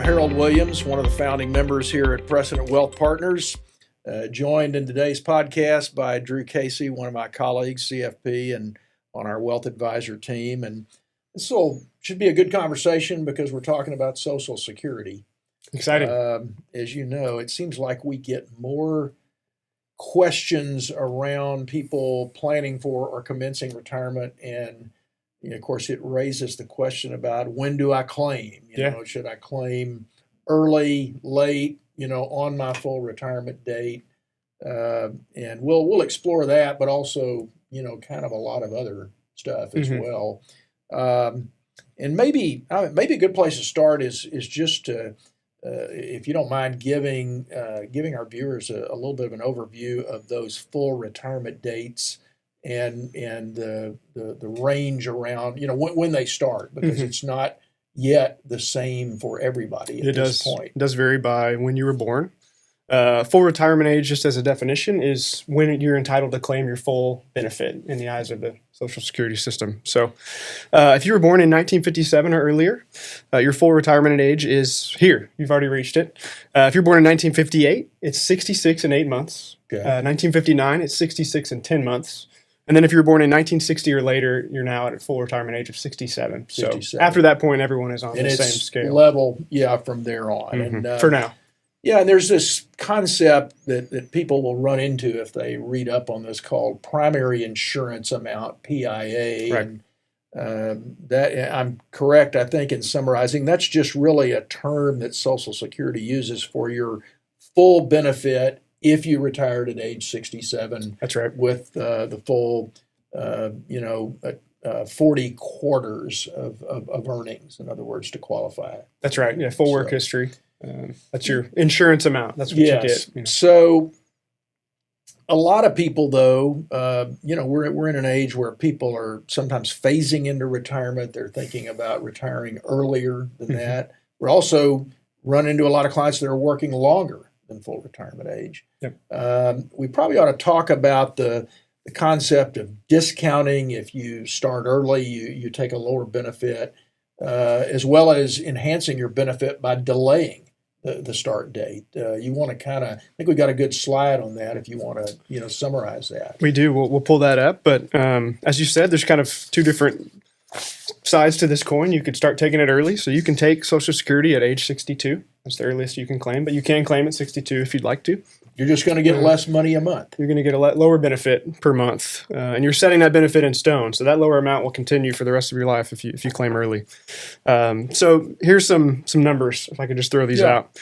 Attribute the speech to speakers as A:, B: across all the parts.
A: Harold Williams, one of the founding members here at Precedent Wealth Partners, joined in today's podcast by Drew Casey, one of my colleagues, CFP, and on our wealth advisor team. And this should be a good conversation because we're talking about Social Security.
B: Exciting.
A: As you know, it seems like we get more questions around people planning for or commencing retirement, and of course, it raises the question about when do I claim? Should I claim early, late? On my full retirement date? And we'll explore that, but also kind of a lot of other stuff as well. And maybe a good place to start is just to, if you don't mind, giving our viewers a little bit of an overview of those full retirement dates and the range around when they start, because it's not yet the same for everybody at this point.
B: It does vary by when you were born. Full retirement age, just as a definition, is when you're entitled to claim your full benefit in the eyes of the Social Security system. So if you were born in 1957 or earlier, your full retirement age is here. You've already reached it. If you're born in 1958, it's 66 and 8 months.
A: Okay.
B: 1959, it's 66 and 10 months. And then if you were born in 1960 or later, you're now at a full retirement age of 67. So after that point, everyone is on the same scale.
A: Level, from there on. And,
B: for now.
A: Yeah, and there's this concept that people will run into if they read up on this called primary insurance amount, PIA.
B: Right.
A: And that I'm correct, I think, in summarizing. That's just really a term that Social Security uses for your full benefit if you retired at age 67.
B: That's right.
A: With the full, 40 quarters of earnings, in other words, to qualify.
B: That's right. Yeah, full work history. That's your insurance amount. That's what you get.
A: So a lot of people, though, we're in an age where people are sometimes phasing into retirement. They're thinking about retiring earlier than that. We're also run into a lot of clients that are working longer than full retirement age.
B: Yep.
A: We probably ought to talk about the concept of discounting. If you start early, you take a lower benefit, as well as enhancing your benefit by delaying the start date. You want to I think we got a good slide on that if you want to, summarize that.
B: We do. We'll pull that up. But as you said, there's kind of two different sides to this coin. You could start taking it early. So you can take Social Security at age 62. That's the earliest you can claim. But you can claim at 62 if you'd like to.
A: You're just going to get less money a month.
B: You're going to get a lower benefit per month, and you're setting that benefit in stone. So that lower amount will continue for the rest of your life if you claim early. So here's some numbers, if I could just throw these out.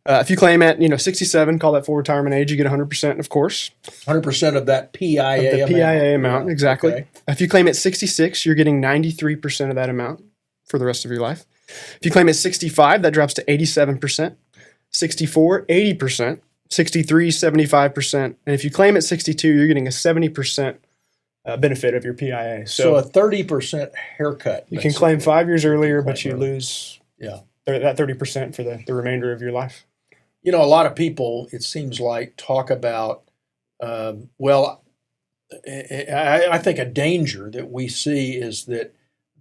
B: If you claim at 67, call that full retirement age, you get 100%, of course.
A: 100% of that PIA amount.
B: PIA amount, exactly.
A: Okay.
B: If you claim at 66, you're getting 93% of that amount for the rest of your life. If you claim at 65, that drops to 87%. 64, 80%. 63, 75%. And if you claim at 62, you're getting a 70% benefit of your PIA.
A: So a 30% haircut.
B: You can claim 5 years earlier, but you lose
A: that
B: 30% for the remainder of your life.
A: A lot of people, it seems like, talk about, I think a danger that we see is that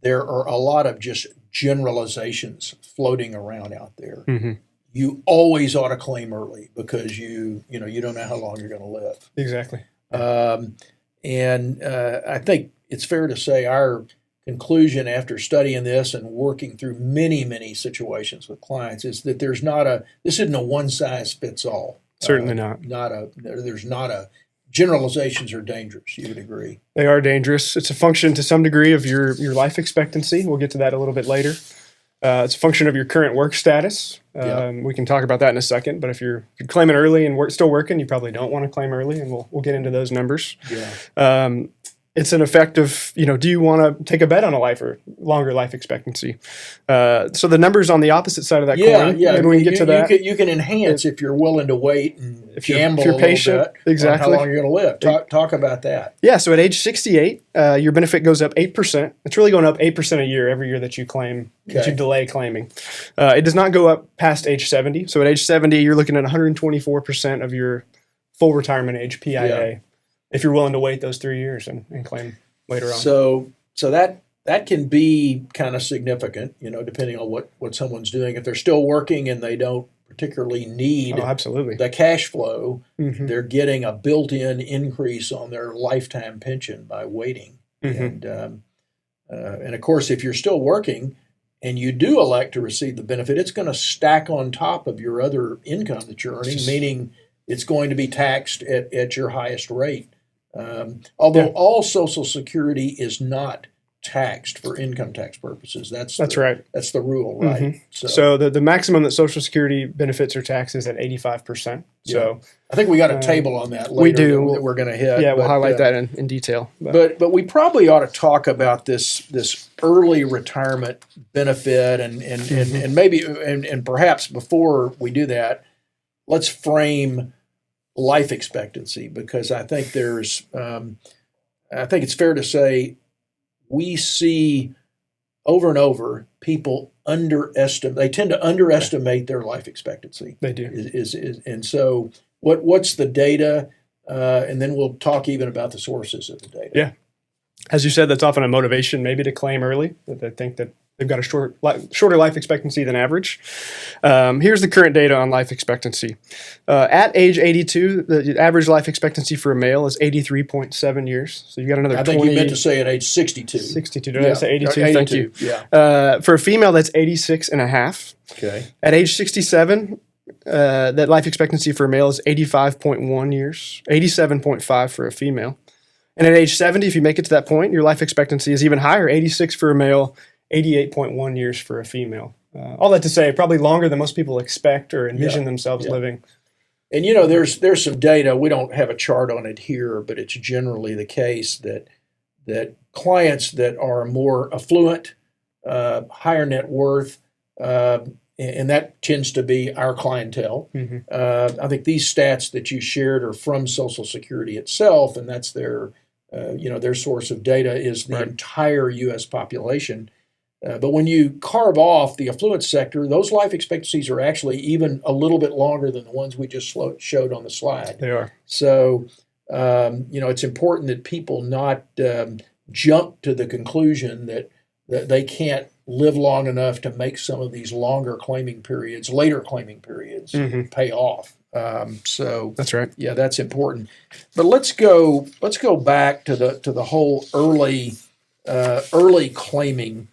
A: there are a lot of just generalizations floating around out there.
B: Mm-hmm.
A: You always ought to claim early because you don't know how long you're going to live.
B: Exactly.
A: And I think it's fair to say our conclusion after studying this and working through many, many situations with clients is that this isn't a one size fits all.
B: Certainly not.
A: There's not a generalizations are dangerous. You would agree?
B: They are dangerous. It's a function to some degree of your life expectancy. We'll get to that a little bit later. It's a function of your current work status. We can talk about that in a second. But if you're claiming early and still working, you probably don't want to claim early, and we'll get into those numbers.
A: Yeah.
B: It's an effect of, do you want to take a bet on a longer life expectancy? So the numbers on the opposite side of that coin.
A: Yeah.
B: Maybe we can get to that.
A: You can enhance if you're willing to wait and gamble
B: if you're patient,
A: a little bit
B: exactly.
A: on how long you're going to live. Talk about that.
B: Yeah. So at age 68, your benefit goes up 8%. It's really going up 8% a year every year that you claim, that you delay claiming. It does not go up past age 70. So at age 70, you're looking at 124% of your full retirement age PIA. Yeah. If you're willing to wait those 3 years and claim later on.
A: So that that can be kind of significant, depending on what someone's doing. If they're still working and they don't particularly need
B: Oh, absolutely.
A: the cash flow,
B: Hmm.
A: they're getting a built-in increase on their lifetime pension by waiting.
B: Hmm.
A: And of course, if you're still working and you do elect to receive the benefit, it's going to stack on top of your other income that you're earning, meaning it's going to be taxed at your highest rate. Although all Social Security is not taxed for income tax purposes. That's
B: right.
A: That's the rule, right?
B: Mm-hmm. So the maximum that Social Security benefits are taxed is at 85%. So
A: I think we got a table on that later.
B: We do.
A: That we're going to hit.
B: Yeah, we'll highlight that in detail.
A: But we probably ought to talk about this early retirement benefit and maybe and perhaps before we do that, let's frame life expectancy, because I think I think it's fair to say we see over and over people they tend to underestimate their life expectancy.
B: They do.
A: And so what's the data? And then we'll talk even about the sources of the data.
B: Yeah. As you said, that's often a motivation maybe to claim early, that they think that they've got a shorter life expectancy than average. Here's the current data on life expectancy. At age 82, the average life expectancy for a male is 83.7 years. So you got another 20.
A: I think you meant to say at age 62.
B: 62. Did I say 82?
A: 82.
B: Thank you.
A: Yeah.
B: For a female, that's 86 and a half.
A: Okay.
B: At age 67, that life expectancy for a male is 85.1 years, 87.5 for a female. And at age 70, if you make it to that point, your life expectancy is even higher, 86 for a male, 88.1 years for a female. All that to say, probably longer than most people expect or envision themselves living.
A: And there's some data. We don't have a chart on it here, but it's generally the case that clients that are more affluent, higher net worth, and that tends to be our clientele.
B: Mm-hmm.
A: I think these stats that you shared are from Social Security itself, and that's their source of data is the entire U.S. population. But when you carve off the affluent sector, those life expectancies are actually even a little bit longer than the ones we just showed on the slide.
B: They are.
A: So, it's important that people not jump to the conclusion that they can't live long enough to make some of these later claiming periods pay off. So
B: that's right.
A: Yeah, that's important. But let's go back to the whole early claiming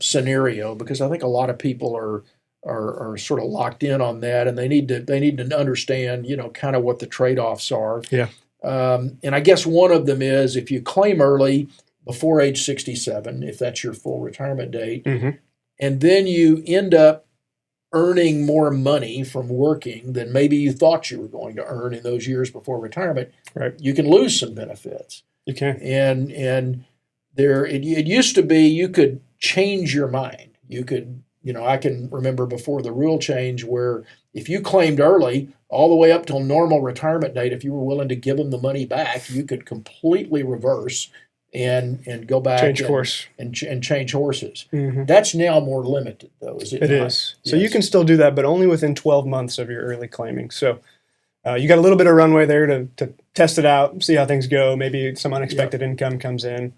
A: scenario, because I think a lot of people are sort of locked in on that, and they need to understand kind of what the trade-offs are.
B: Yeah.
A: And I guess one of them is if you claim early before age 67, if that's your full retirement date, and then you end up earning more money from working than maybe you thought you were going to earn in those years before retirement, you can lose some benefits.
B: You can.
A: And it used to be you could change your mind. You could, I can remember before the rule change where if you claimed early, all the way up till normal retirement date, if you were willing to give them the money back, you could completely reverse and go back
B: change course
A: and change horses.
B: Mm-hmm.
A: That's now more limited, though, is it not?
B: It is. So you can still do that, but only within 12 months of your early claiming. So you got a little bit of runway there to test it out, see how things go. Maybe some unexpected income comes in,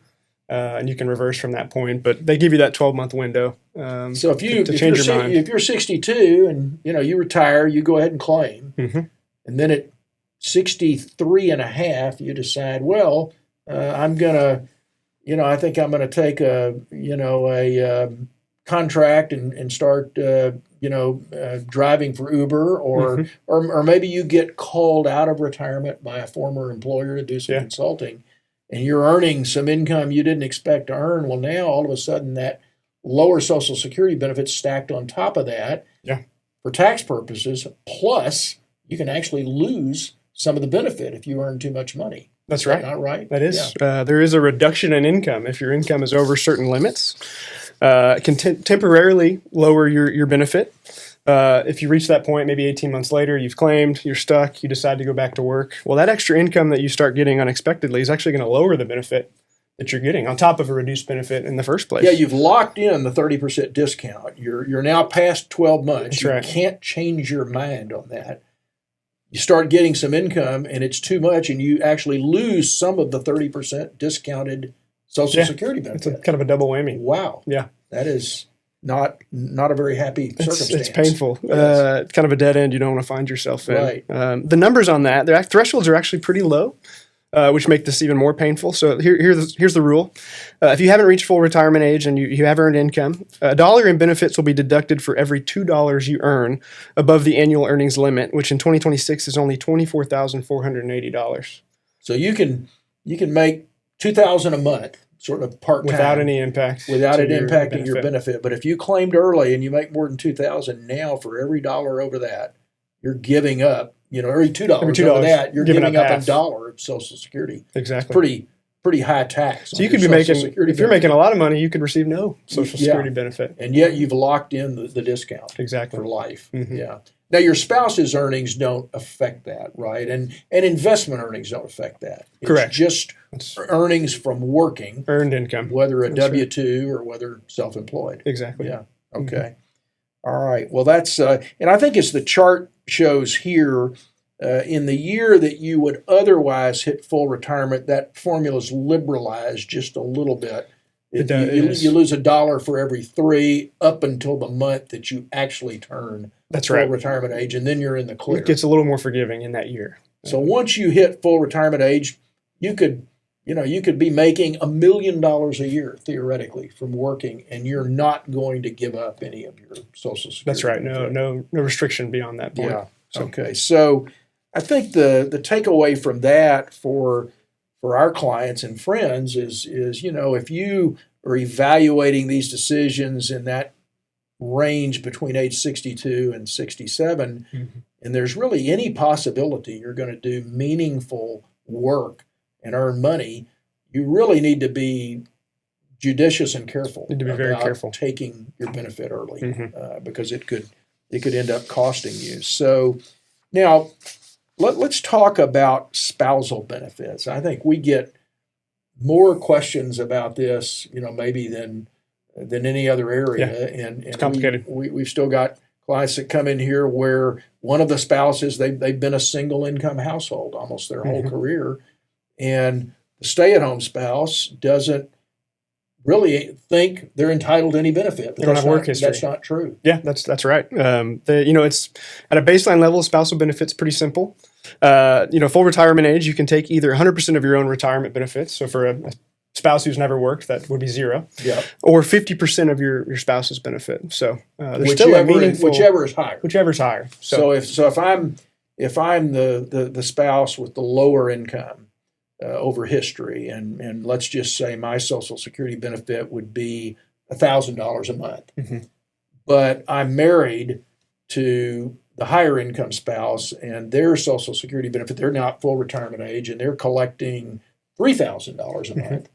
B: and you can reverse from that point. But they give you that 12-month window
A: so if
B: to change your mind.
A: If you're 62 and you retire, you go ahead and claim. And then at 63 and a half, you decide, well, I'm gonna, I think I'm gonna take a contract and start, driving for Uber, or maybe you get called out of retirement by a former employer to do some consulting, and you're earning some income you didn't expect to earn. Well, now all of a sudden that lower Social Security benefits stacked on top of that, for tax purposes. Plus, you can actually lose some of the benefit if you earn too much money.
B: That's right.
A: Not right?
B: That is. Yeah. There is a reduction in income if your income is over certain limits. It can temporarily lower your benefit. If you reach that point, maybe 18 months later, you've claimed, you're stuck, you decide to go back to work. Well, that extra income that you start getting unexpectedly is actually going to lower the benefit that you're getting on top of a reduced benefit in the first place.
A: Yeah, you've locked in the 30% discount. You're now past 12 months.
B: That's right.
A: You can't change your mind on that. You start getting some income and it's too much, and you actually lose some of the 30% discounted Social
B: Yeah.
A: Security
B: It's
A: benefit.
B: kind of a double whammy.
A: Wow.
B: Yeah.
A: That is not a very happy circumstance.
B: It's painful.
A: Yes.
B: Kind of a dead end you don't want to find yourself in.
A: Right.
B: The numbers on that, their thresholds are actually pretty low, which make this even more painful. So here's the rule. If you haven't reached full retirement age and you have earned income, $1 in benefits will be deducted for every $2 you earn above the annual earnings limit, which in 2026 is only $24,480.
A: So you can make $2,000 a month, sort of part time,
B: Without any impact.
A: without
B: to
A: it impacting your
B: benefit.
A: benefit. But if you claimed early and you make more than $2,000 now, for every dollar over that, you're giving up. Every $2
B: Every
A: over
B: $2,
A: that, you're
B: giving
A: giving
B: up
A: up
B: half.
A: $1 of Social Security.
B: Exactly.
A: Pretty high tax.
B: So you could be making, if you're making a lot of money, you could receive no Social
A: Yeah.
B: Security benefit.
A: and yet you've locked in the discount
B: Exactly.
A: for life.
B: Mhm.
A: Yeah. Now your spouse's earnings don't affect that, right? And investment earnings don't affect that. It's
B: Correct.
A: just
B: It's
A: earnings from working,
B: earned income.
A: whether a
B: That's right.
A: W-2 or whether self-employed.
B: Exactly.
A: Yeah. Okay. All right. Well, that's and I think as the chart shows here, in the year that you would otherwise hit full retirement, that formula's liberalized just a little bit.
B: It does, it is.
A: You lose $1 for every 3 up until the month that you actually turn
B: That's
A: full
B: right.
A: retirement age, and then you're in the clear.
B: It gets a little more forgiving in that year.
A: So once you hit full retirement age, you could be making $1 million a year theoretically from working, and you're not going to give up any of your Social Security.
B: That's right.
A: benefit.
B: No restriction beyond that point.
A: Yeah.
B: So-
A: Okay. So I think the takeaway from that for our clients and friends is if you are evaluating these decisions in that range between age 62 and 67,
B: Mhm.
A: and there's really any possibility you're going to do meaningful work and earn money, you really need to be judicious and careful.
B: Need to be very
A: about
B: careful.
A: taking your benefit early,
B: Mhm.
A: because it could end up costing you. So now let's talk about spousal benefits. I think we get more questions about this, maybe than any other area. And
B: It's complicated.
A: We've still got clients that come in here where one of the spouses, they've been a single income household almost their whole
B: Mhm.
A: career. And the stay-at-home spouse doesn't really think they're entitled to any benefit.
B: They don't have work
A: That's
B: history.
A: That's not true.
B: Yeah, that's right. It's at a baseline level, spousal benefits pretty simple. Full retirement age, you can take either 100% of your own retirement benefits. So for a spouse who's never worked, that would be 0,
A: Yeah.
B: or 50% of your spouse's benefit. So there's still a meaningful
A: whichever is higher.
B: whichever's higher.
A: So if I'm the spouse with the lower income over history, and let's just say my Social Security benefit would be $1,000 a month,
B: Mhm.
A: but I'm married to the higher income spouse, and their Social Security benefit, they're now at full retirement age, and they're collecting $3,000 a month.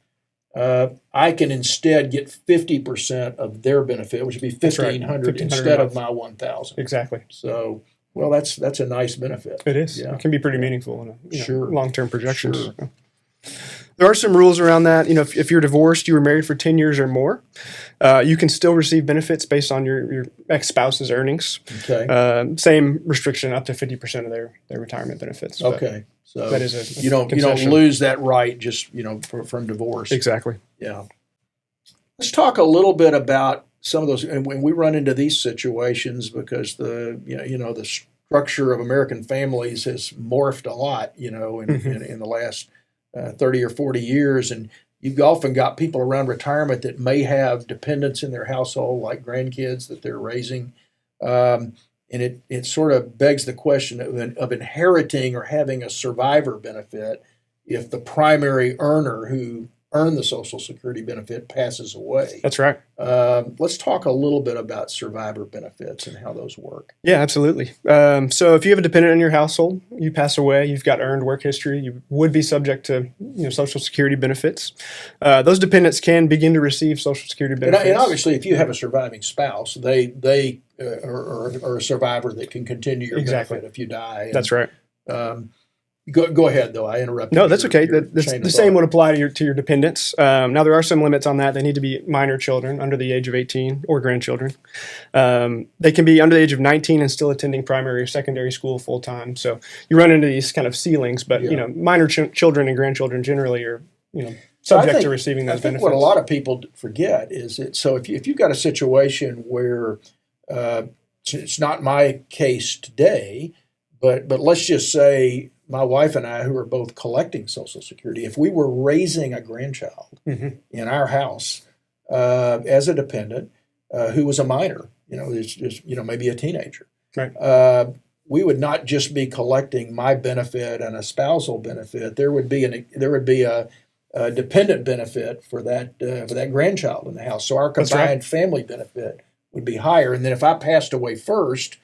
A: I can instead get 50% of their benefit, which would be
B: That's right.
A: $1,500
B: $1,500
A: instead
B: a
A: of
B: month.
A: my $1,000.
B: Exactly.
A: So, well, that's a nice benefit.
B: It is.
A: Yeah.
B: It can be pretty meaningful in a
A: Sure.
B: long-term projections.
A: Sure.
B: There are some rules around that. If you're divorced, you were married for 10 years or more, you can still receive benefits based on your ex-spouse's earnings.
A: Okay.
B: Same restriction, up to 50% of their retirement benefits. But
A: Okay. So
B: that is a
A: you don't
B: concession.
A: lose that right just from divorce.
B: Exactly.
A: Yeah. Let's talk a little bit about some of those, and when we run into these situations, because the structure of American families has morphed a lot, in the last 30 or 40 years, and you've often got people around retirement that may have dependents in their household, like grandkids that they're raising, and it sort of begs the question of inheriting or having a survivor benefit if the primary earner who earned the Social Security benefit passes away.
B: That's right.
A: Let's talk a little bit about survivor benefits and how those work.
B: Yeah, absolutely. So if you have a dependent in your household, you pass away, you've got earned work history, you would be subject to Social Security benefits. Those dependents can begin to receive Social Security benefits.
A: And obviously, if you have a surviving spouse, they are a survivor that can continue your
B: Exactly.
A: benefit if you die. And,
B: That's right.
A: Go ahead, though. I interrupted.
B: No, that's
A: your-
B: okay.
A: your
B: The
A: chain of
B: same
A: thought.
B: would apply to your dependents. Now, there are some limits on that. They need to be minor children under the age of 18 or grandchildren. They can be under the age of 19 and still attending primary or secondary school full time. So you run into these kind of ceilings, but
A: Yeah.
B: minor children and grandchildren generally are subject to receiving those
A: I think
B: benefits.
A: what a lot of people forget is that, so if you've got a situation where it's not my case today, but let's just say my wife and I, who are both collecting Social Security, if we were raising a grandchild in our house as a dependent who was a minor, it's just maybe a teenager,
B: Right.
A: We would not just be collecting my benefit and a spousal benefit. There would be a dependent benefit for that grandchild in the house. So our
B: That's right.
A: combined family benefit would be higher. And then if I passed away first,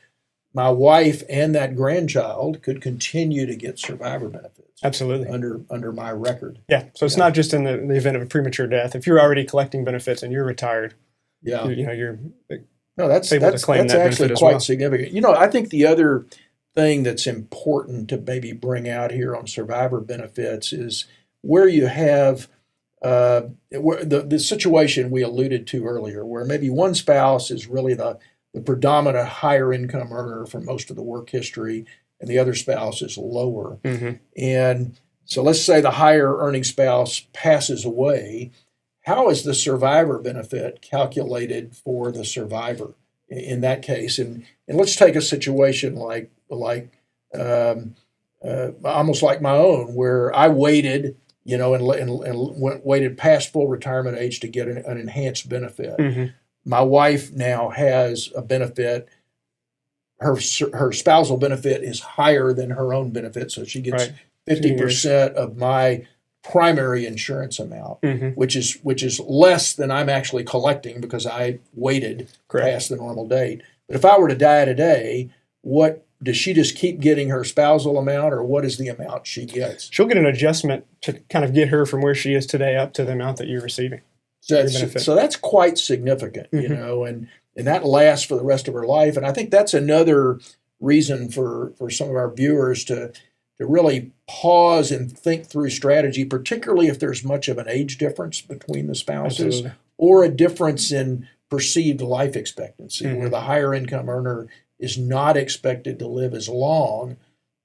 A: my wife and that grandchild could continue to get survivor benefits
B: Absolutely.
A: under my record.
B: Yeah. So it's not just in the event of a premature death. If you're already collecting benefits and you're retired,
A: Yeah.
B: you're
A: No, that's
B: able to claim that
A: actually
B: benefit as
A: quite
B: well.
A: significant. I think the other thing that's important to maybe bring out here on survivor benefits is where you have where the situation we alluded to earlier, where maybe one spouse is really the predominant higher income earner for most of the work history, and the other spouse is lower. And so let's say the higher earning spouse passes away. How is the survivor benefit calculated for the survivor in that case? And let's take a situation like almost like my own, where I waited, and waited past full retirement age to get an enhanced benefit. My wife now has a benefit. Her spousal benefit is higher than her own benefit, so she gets 50% of my primary insurance amount, which is less than I'm actually collecting because I waited past the normal date. But if I were to die today, what does she just keep getting her spousal amount, or what is the amount she gets?
B: She'll get an adjustment to kind of get her from where she is today up to the amount that you're receiving.
A: So that's quite significant, and that lasts for the rest of her life. And I think that's another reason for some of our viewers to really pause and think through strategy, particularly if there's much of an age difference between the spouses.
B: Absolutely.
A: Or a difference in perceived life expectancy, where the higher income earner is not expected to live as long,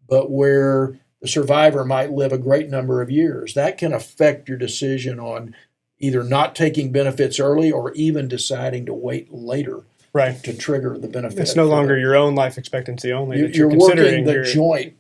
A: but where the survivor might live a great number of years. That can affect your decision on either not taking benefits early or even deciding to wait later to trigger the benefit.
B: It's no longer your own life expectancy only.
A: You're
B: considering
A: working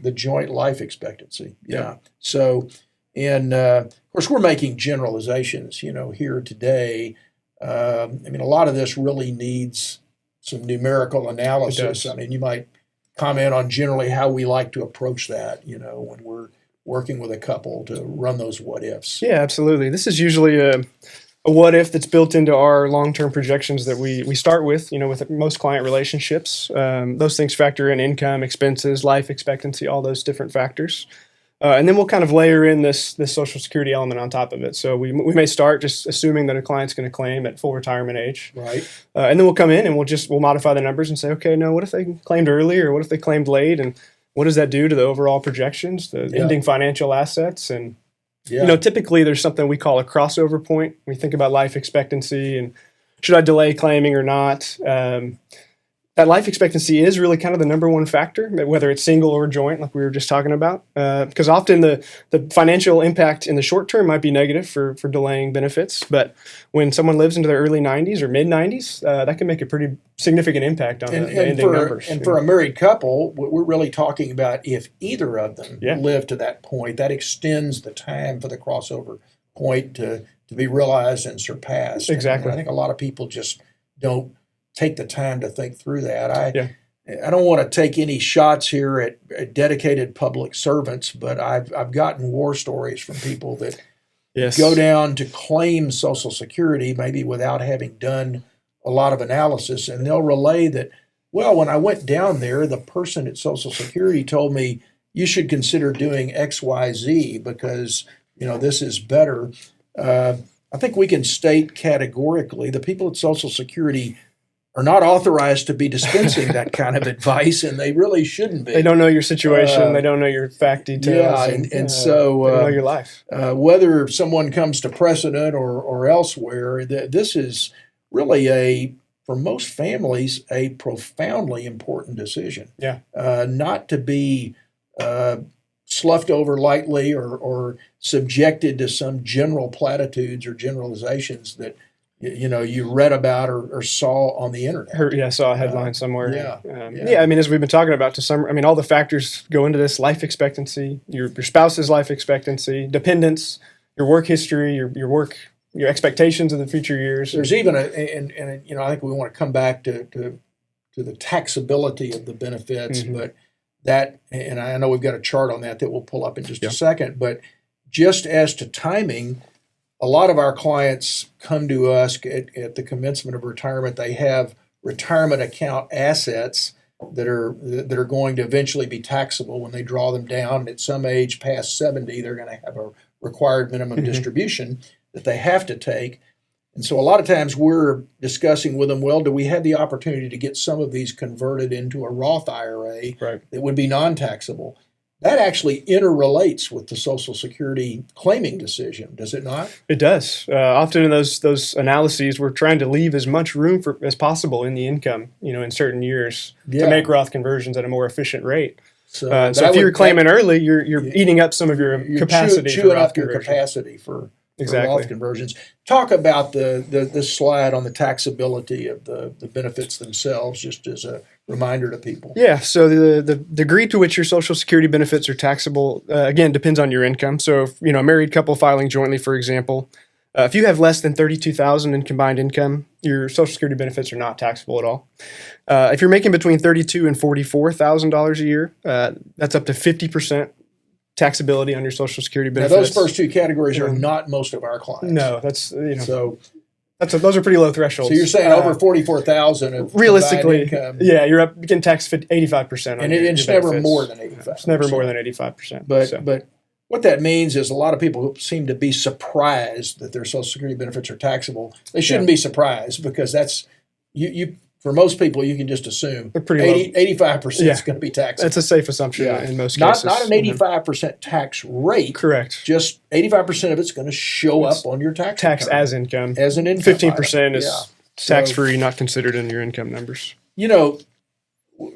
A: the joint life expectancy.
B: Yeah.
A: So, and of course, we're making generalizations, here today. A lot of this really needs some numerical analysis. You might comment on generally how we like to approach that, when we're working with a couple to run those what ifs.
B: Yeah, absolutely. This is usually a what if that's built into our long-term projections that we start with, with most client relationships. Those things factor in income, expenses, life expectancy, all those different factors. And then we'll kind of layer in this Social Security element on top of it. So we may start just assuming that a client's going to claim at full retirement age.
A: Right.
B: And then we'll come in and we'll modify the numbers and say, okay, no, what if they claimed early, or what if they claimed late? And what does that do to the overall projections, the ending financial assets? And, typically there's something we call a crossover point. We think about life expectancy and should I delay claiming or not? That life expectancy is really kind of the number one factor, whether it's single or joint, like we were just talking about, because often the financial impact in the short term might be negative for delaying benefits. But when someone lives into their early 90s or mid 90s, that can make a pretty significant impact on the ending numbers.
A: And for a married couple, we're really talking about if either of them live to that point, that extends the time for the crossover point to be realized and surpassed.
B: Exactly.
A: And I think a lot of people just don't take the time to think through that. I don't want to take any shots here at dedicated public servants, but I've gotten war stories from people that go down to claim Social Security maybe without having done a lot of analysis, and they'll relay that, well, when I went down there, the person at Social Security told me you should consider doing X, Y, Z because this is better. I think we can state categorically the people at Social Security are not authorized to be dispensing that kind of advice, and they really shouldn't be.
B: They don't know your situation. They don't know your fact details.
A: And so
B: they don't know your life.
A: Whether someone comes to precedent or elsewhere, this is really for most families, a profoundly important decision.
B: Yeah.
A: Not to be sloughed over lightly or subjected to some general platitudes or generalizations that you read about or saw on the internet.
B: I saw a headline somewhere.
A: Yeah.
B: I mean, as we've been talking about, all the factors go into this: life expectancy, your spouse's life expectancy, dependence, your work history, your expectations of the future years.
A: There's even I think we want to come back to the taxability of the benefits, but that, and I know we've got a chart on that we'll pull up in just a second, but just as to timing, a lot of our clients come to us at the commencement of retirement. They have retirement account assets that are going to eventually be taxable when they draw them down. At some age past 70, they're going to have a required minimum distribution that they have to take. And so a lot of times we're discussing with them, well, do we have the opportunity to get some of these converted into a Roth IRA that would be non-taxable? That actually interrelates with the Social Security claiming decision, does it not?
B: It does. Often in those analyses, we're trying to leave as much room as possible in the income, in certain years to make Roth conversions at a more efficient rate. So if you're claiming early, you're eating up some of your capacity.
A: Chewing up your capacity for Roth conversions. Talk about the slide on the taxability of the benefits themselves, just as a reminder to people.
B: Yeah, so the degree to which your Social Security benefits are taxable, again, depends on your income. So, if, a married couple filing jointly, for example, if you have less than $32,000 in combined income, your Social Security benefits are not taxable at all. If you're making between $32,000 and $44,000 a year, that's up to 50% taxability on your Social Security benefits.
A: Now, those first two categories are not most of our clients.
B: No, those are pretty low thresholds.
A: So you're saying over 44,000 of
B: realistically
A: income.
B: Yeah, you can tax 85%.
A: And it's never more than 85%.
B: It's never more than 85%.
A: But what that means is a lot of people seem to be surprised that their Social Security benefits are taxable. They shouldn't be surprised, because that's you. For most people, you can just assume 85% is going to be taxable.
B: That's a safe assumption in most cases.
A: Not an 85% tax rate.
B: Correct.
A: Just 85% of it's going to show up on your tax return
B: as income.
A: As an income.
B: 15% is tax-free, not considered in your income numbers.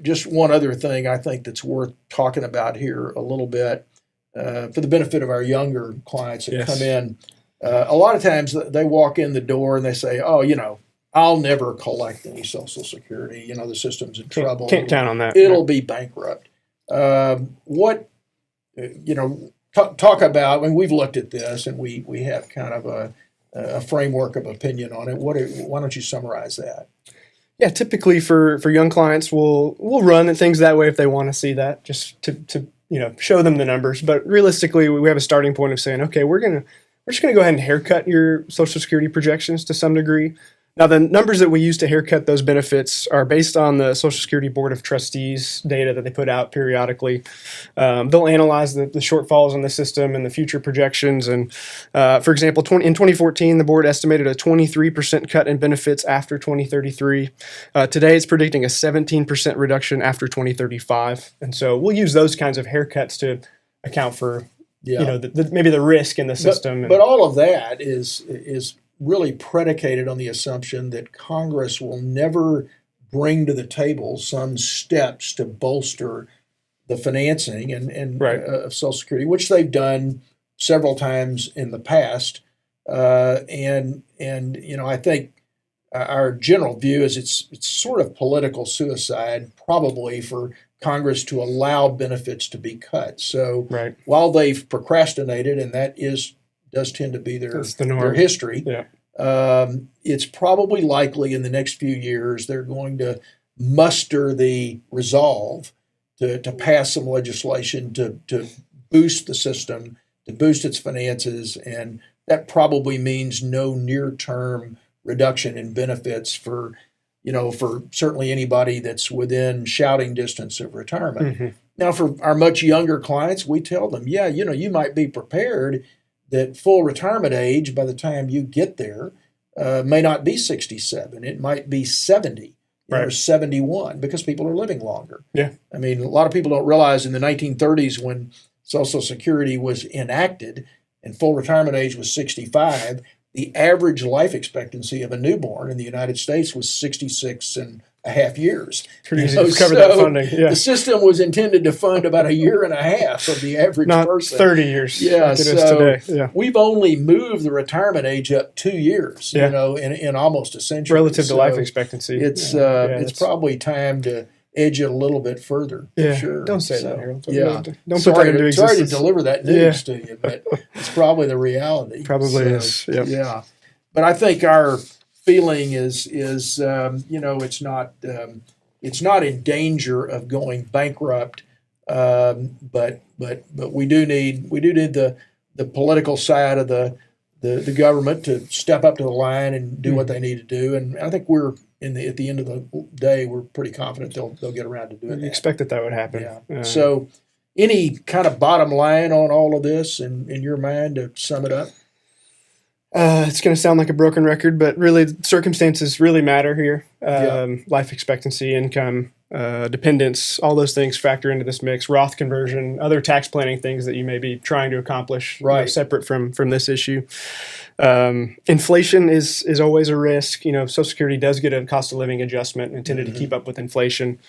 A: Just one other thing I think that's worth talking about here a little bit, for the benefit of our younger clients that come in. A lot of times they walk in the door and they say, I'll never collect any Social Security. The system's in trouble.
B: Can't count on that.
A: It'll be bankrupt. Talk about, we've looked at this and we have kind of a framework of opinion on it. Why don't you summarize that?
B: Yeah, typically for young clients, we'll run things that way if they want to see that, just to show them the numbers. But realistically, we have a starting point of saying, okay, we're just gonna go ahead and haircut your Social Security projections to some degree. Now, the numbers that we use to haircut those benefits are based on the Social Security Board of Trustees data that they put out periodically. They'll analyze the shortfalls in the system and the future projections. And for example, in 2014, the board estimated a 23% cut in benefits after 2033. Today, it's predicting a 17% reduction after 2035. And so we'll use those kinds of haircuts to account for maybe the risk in the system.
A: But all of that is really predicated on the assumption that Congress will never bring to the table some steps to bolster the financing of Social Security, which they've done several times in the past. I think our general view is it's sort of political suicide, probably, for Congress to allow benefits to be cut. So while they've procrastinated, and that does tend to be their history. It's probably likely in the next few years they're going to muster the resolve to pass some legislation to boost the system, to boost its finances, and that probably means no near-term reduction in benefits for certainly anybody that's within shouting distance of retirement. Mm-hmm. Now, for our much younger clients, we tell them, you might be prepared that full retirement age by the time you get there may not be 67. It might be 70 or 71, because people are living longer. Yeah. I mean, a lot of people don't realize in the 1930s, when Social Security was enacted and full retirement age was 65, the average life expectancy of a newborn in the United States was 66.5 years.
B: Pretty
A: You
B: easy
A: know,
B: to cover that
A: so
B: funding. Yeah.
A: The system was intended to fund about 1.5 years of the average
B: Not
A: person.
B: 30 years.
A: Yeah,
B: like it is
A: so
B: today. Yeah.
A: we've only moved the retirement age up 2 years,
B: Yeah.
A: you know, in almost a century.
B: Relative to
A: So
B: life expectancy.
A: it's
B: that's
A: probably time to edge it a little bit further. For
B: Yeah.
A: sure.
B: Don't say
A: So,
B: that, Harold.
A: Yeah.
B: Don't put that into
A: Sorry to
B: existence.
A: deliver that news to you, but it's probably the reality.
B: Probably is. Yep.
A: Yeah. But I think our feeling is you know, it's not in danger of going bankrupt, but we do need the political side of the government to step up to the line and do what they need to do. And I think we're at the end of the day, we're pretty confident they'll get around to doing
B: We
A: that.
B: expected that would happen.
A: Yeah. So, any kind of bottom line on all of this in your mind to sum it up?
B: It's going to sound like a broken record, but really, circumstances really matter here.
A: Yeah.
B: Life expectancy, income, dependence, all those things factor into this mix. Roth conversion, other tax planning things that you may be trying to accomplish,
A: Right.
B: separate from this issue. Inflation is always a risk. You know, Social Security does get a cost of living adjustment intended to keep up with inflation.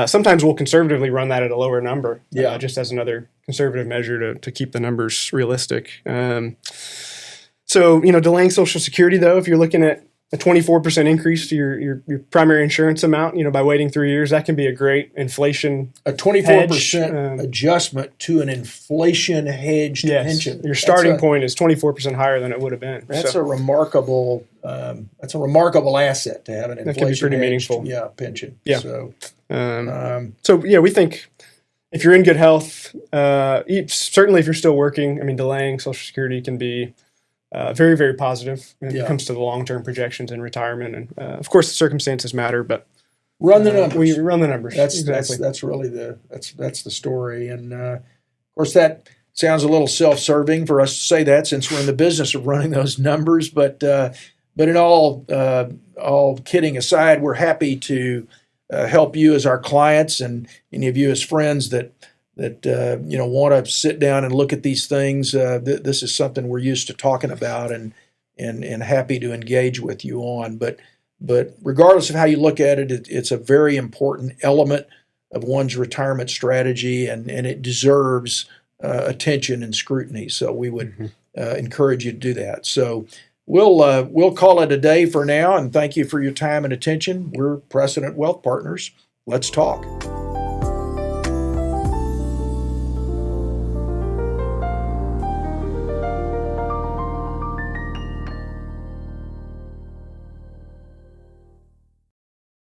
B: Sometimes we'll conservatively run that at a lower number,
A: Yeah.
B: just as another conservative measure to keep the numbers realistic. So, you know, delaying Social Security, though, if you're looking at a 24% increase to your primary insurance amount, you know, by waiting 3 years, that can be a great inflation.
A: A 24%
B: hedge,
A: adjustment to an inflation hedged
B: Yes,
A: pension.
B: your starting point is 24% higher than it would have been.
A: That's
B: So
A: a remarkable. That's a remarkable asset to have an
B: That can be
A: inflation
B: pretty
A: hedged,
B: meaningful.
A: pension.
B: Yeah.
A: So,
B: we think if you're in good health, certainly if you're still working, I mean, delaying Social Security can be very, very positive when
A: Yeah.
B: it comes to the long-term projections in retirement. And of course, the circumstances matter, but
A: run the numbers.
B: we run the numbers.
A: That's
B: exactly.
A: that's really that's the story. And of course, that sounds a little self-serving for us to say that since we're in the business of running those numbers. But in all kidding aside, we're happy to help you as our clients and any of you as friends that want to sit down and look at these things. This is something we're used to talking about and happy to engage with you on. But regardless of how you look at it, it's a very important element of one's retirement strategy, and it deserves attention and scrutiny. So we would encourage you to do that. So we'll call it a day for now, and thank you for your time and attention. We're Precedent Wealth Partners. Let's talk.